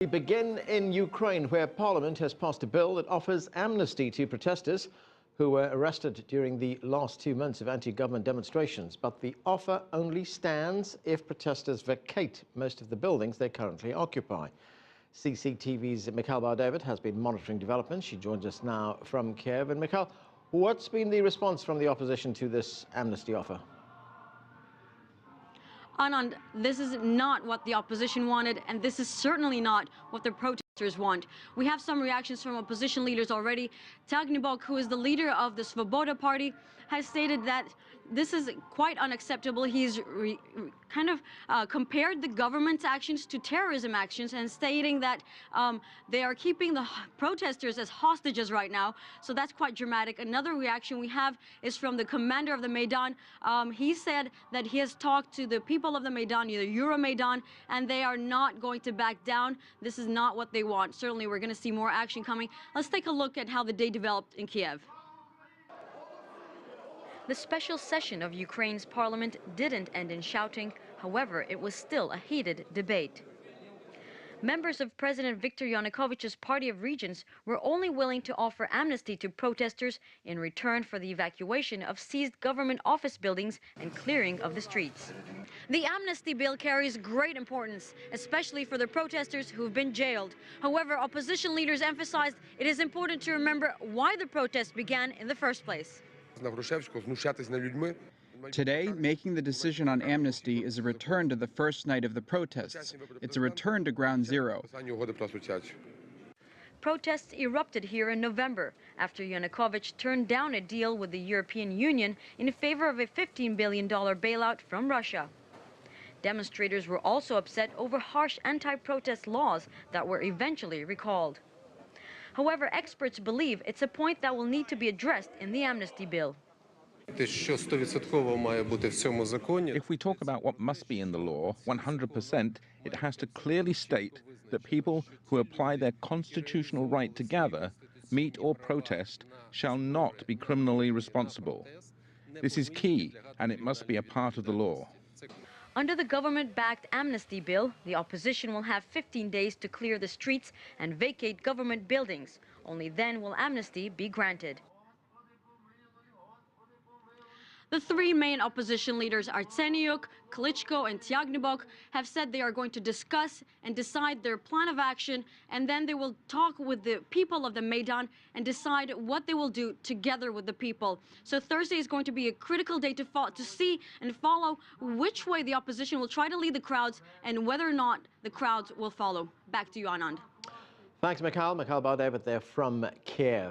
We begin in Ukraine, where Parliament has passed a bill that offers amnesty to protesters who were arrested during the last 2 months of anti-government demonstrations. But the offer only stands if protesters vacate most of the buildings they currently occupy. CCTV's Mikhail Bardavid has been monitoring developments. She joins us now from Kiev. And Mikhail, what's been the response from the opposition to this amnesty offer? Anand, this is not what the opposition wanted, and this is certainly not what the protesters want. We have some reactions from opposition leaders already. Tagnibok, who is the leader of the Svoboda party, has stated that this is quite unacceptable. He's compared the government's actions to terrorism actions and stating that they are keeping the protesters as hostages right now. So that's quite dramatic. Another reaction we have is from the commander of the Maidan. He said that he has talked to the people of the Maidan, the Euromaidan, and they are not going to back down. This is not what they want. Certainly, we're going to see more action coming. Let's take a look at how the day developed in Kiev. The special session of Ukraine's parliament didn't end in shouting. However, it was still a heated debate. Members of President Viktor Yanukovych's Party of Regions were only willing to offer amnesty to protesters in return for the evacuation of seized government office buildings and clearing of the streets. The amnesty bill carries great importance, especially for the protesters who've been jailed. However, opposition leaders emphasized it is important to remember why the protests began in the first place. Today, making the decision on amnesty is a return to the first night of the protests. It's a return to ground zero. Protests erupted here in November after Yanukovych turned down a deal with the European Union in favor of a $15 billion bailout from Russia. Demonstrators were also upset over harsh anti-protest laws that were eventually recalled. However, experts believe it's a point that will need to be addressed in the amnesty bill. If we talk about what must be in the law, 100%, it has to clearly state that people who apply their constitutional right to gather, meet or protest shall not be criminally responsible. This is key, and it must be a part of the law. Under the government-backed amnesty bill, the opposition will have 15 days to clear the streets and vacate government buildings. Only then will amnesty be granted. The three main opposition leaders, Artsenyuk, Klitschko, and Tagnibok, have said they are going to discuss and decide their plan of action, and then they will talk with the people of the Maidan and decide what they will do together with the people. So Thursday is going to be a critical day to see and follow which way the opposition will try to lead the crowds and whether or not the crowds will follow. Back to you, Anand. Thanks, Mikhail. Mikhail Bardavid there from Kiev.